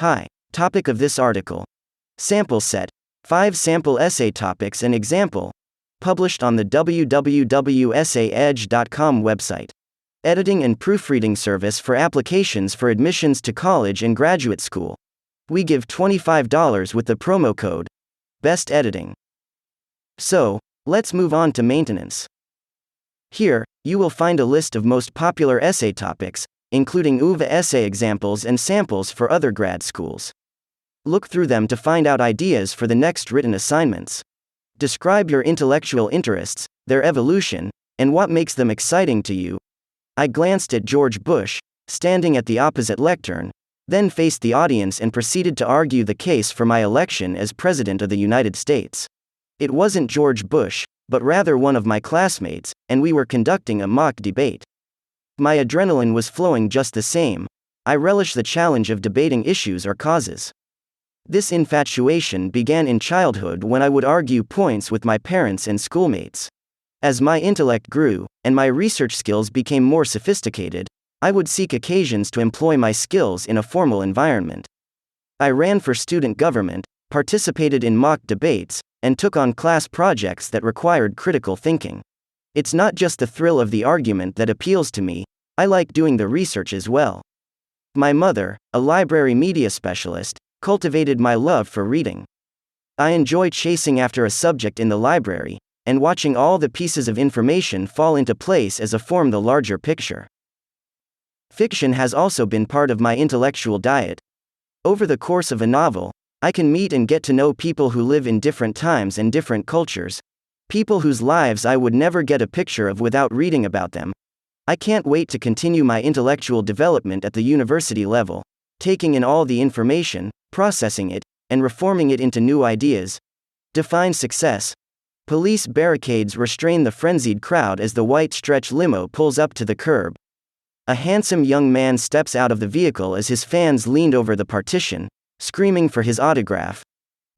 Hi. Topic of this article. Sample set. 5 sample essay topics and example. Published on the www.essayedge.com website. Editing and proofreading service for applications for admissions to college and graduate school. We give $25 with the promo code Best Editing. So, let's move on to maintenance. Here, you will find a list of most popular essay topics, including UVA essay examples and samples for other grad schools. Look through them to find out ideas for the next written assignments. Describe your intellectual interests, their evolution, and what makes them exciting to you. I glanced at George Bush, standing at the opposite lectern, then faced the audience and proceeded to argue the case for my election as President of the United States. It wasn't George Bush, but rather one of my classmates, and we were conducting a mock debate. My adrenaline was flowing just the same. I relish the challenge of debating issues or causes. This infatuation began in childhood when I would argue points with my parents and schoolmates. As my intellect grew, and my research skills became more sophisticated, I would seek occasions to employ my skills in a formal environment. I ran for student government, participated in mock debates, and took on class projects that required critical thinking. It's not just the thrill of the argument that appeals to me, I like doing the research as well. My mother, a library media specialist, cultivated my love for reading. I enjoy chasing after a subject in the library, and watching all the pieces of information fall into place as a form the larger picture. Fiction has also been part of my intellectual diet. Over the course of a novel, I can meet and get to know people who live in different times and different cultures, people whose lives I would never get a picture of without reading about them. I can't wait to continue my intellectual development at the university level, taking in all the information, processing it, and reforming it into new ideas. Define success. Police barricades restrain the frenzied crowd as the white stretch limo pulls up to the curb. A handsome young man steps out of the vehicle as his fans leaned over the partition, screaming for his autograph.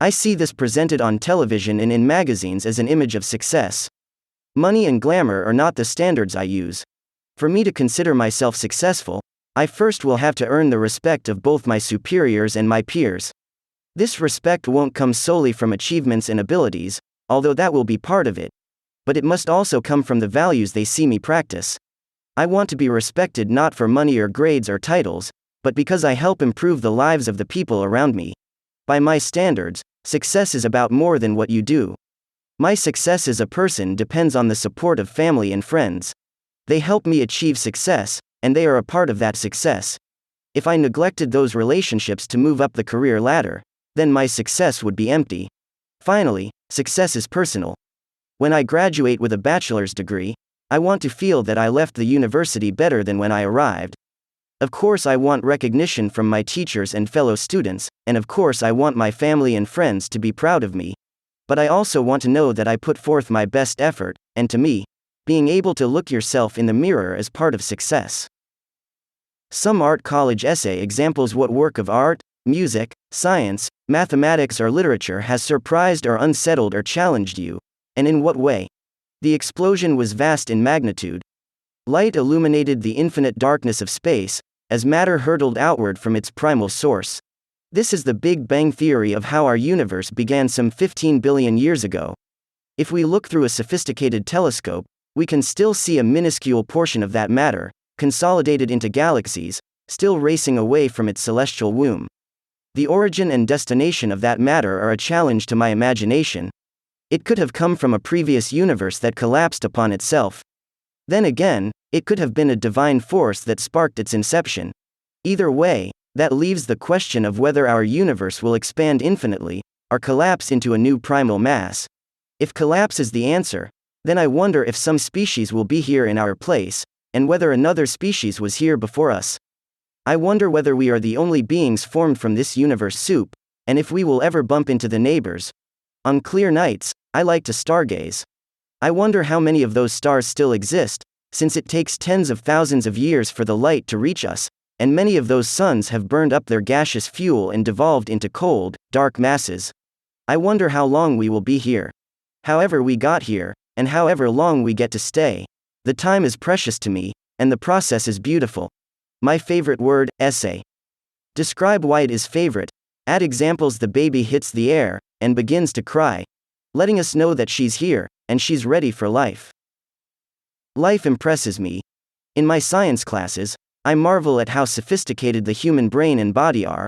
I see this presented on television and in magazines as an image of success. Money and glamour are not the standards I use. For me to consider myself successful, I first will have to earn the respect of both my superiors and my peers. This respect won't come solely from achievements and abilities, although that will be part of it. But it must also come from the values they see me practice. I want to be respected not for money or grades or titles, but because I help improve the lives of the people around me. By my standards, success is about more than what you do. My success as a person depends on the support of family and friends. They help me achieve success, and they are a part of that success. If I neglected those relationships to move up the career ladder, then my success would be empty. Finally, success is personal. When I graduate with a bachelor's degree, I want to feel that I left the university better than when I arrived. Of course, I want recognition from my teachers and fellow students, and of course, I want my family and friends to be proud of me. But I also want to know that I put forth my best effort, and to me, being able to look yourself in the mirror is part of success. Some art college essay examples. What work of art, music, science, mathematics, or literature has surprised or unsettled or challenged you, and in what way? The explosion was vast in magnitude. Light illuminated the infinite darkness of space, as matter hurtled outward from its primal source. This is the Big Bang theory of how our universe began some 15 billion years ago. If we look through a sophisticated telescope, we can still see a minuscule portion of that matter, consolidated into galaxies, still racing away from its celestial womb. The origin and destination of that matter are a challenge to my imagination. It could have come from a previous universe that collapsed upon itself. Then again, it could have been a divine force that sparked its inception. Either way, that leaves the question of whether our universe will expand infinitely, or collapse into a new primal mass. If collapse is the answer, then I wonder if some species will be here in our place, and whether another species was here before us. I wonder whether we are the only beings formed from this universe soup, and if we will ever bump into the neighbors. On clear nights, I like to stargaze. I wonder how many of those stars still exist, since it takes tens of thousands of years for the light to reach us, and many of those suns have burned up their gaseous fuel and devolved into cold, dark masses. I wonder how long we will be here. However we got here, and however long we get to stay, the time is precious to me, and the process is beautiful. My favorite word, essay. Describe why it is favorite. Add examples: the baby hits the air and begins to cry, letting us know that she's here and she's ready for life. Life impresses me. In my science classes, I marvel at how sophisticated the human brain and body are.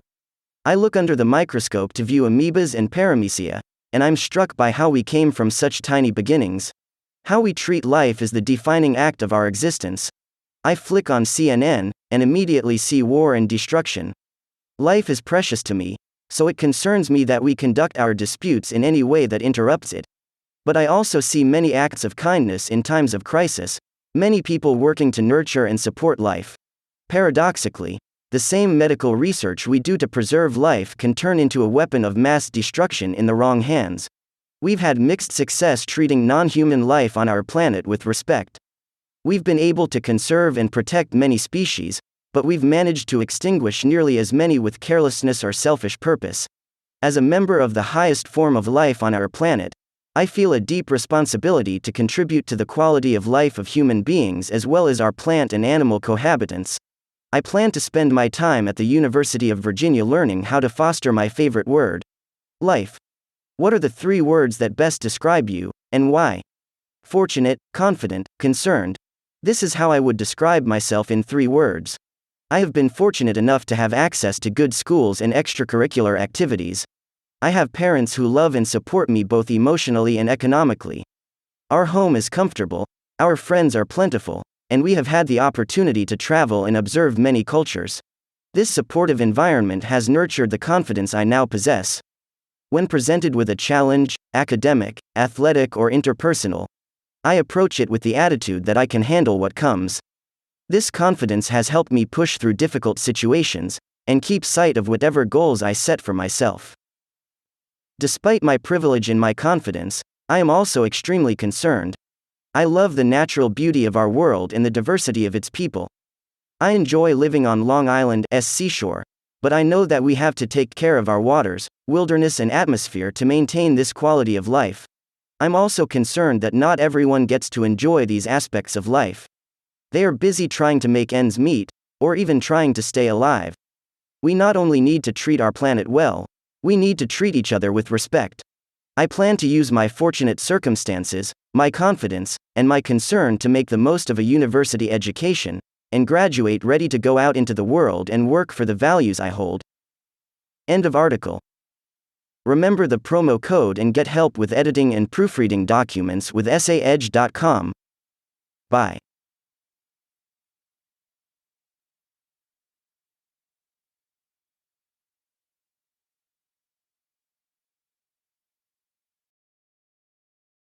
I look under the microscope to view amoebas and paramecia, and I'm struck by how we came from such tiny beginnings. How we treat life is the defining act of our existence. I flick on CNN and immediately see war and destruction. Life is precious to me, so it concerns me that we conduct our disputes in any way that interrupts it. But I also see many acts of kindness in times of crisis, many people working to nurture and support life. Paradoxically, the same medical research we do to preserve life can turn into a weapon of mass destruction in the wrong hands. We've had mixed success treating non-human life on our planet with respect. We've been able to conserve and protect many species, but we've managed to extinguish nearly as many with carelessness or selfish purpose. As a member of the highest form of life on our planet, I feel a deep responsibility to contribute to the quality of life of human beings as well as our plant and animal cohabitants. I plan to spend my time at the University of Virginia learning how to foster my favorite word: life. What are the 3 words that best describe you, and why? Fortunate, confident, concerned. This is how I would describe myself in 3 words. I have been fortunate enough to have access to good schools and extracurricular activities. I have parents who love and support me both emotionally and economically. Our home is comfortable, our friends are plentiful, and we have had the opportunity to travel and observe many cultures. This supportive environment has nurtured the confidence I now possess. When presented with a challenge, academic, athletic, or interpersonal, I approach it with the attitude that I can handle what comes. This confidence has helped me push through difficult situations and keep sight of whatever goals I set for myself. Despite my privilege and my confidence, I am also extremely concerned. I love the natural beauty of our world and the diversity of its people. I enjoy living on Long Island's seashore, but I know that we have to take care of our waters, wilderness, and atmosphere to maintain this quality of life. I'm also concerned that not everyone gets to enjoy these aspects of life. They are busy trying to make ends meet, or even trying to stay alive. We not only need to treat our planet well, we need to treat each other with respect. I plan to use my fortunate circumstances, my confidence, and my concern to make the most of a university education, and graduate ready to go out into the world and work for the values I hold. End of article. Remember the promo code and get help with editing and proofreading documents with essayedge.com. Bye.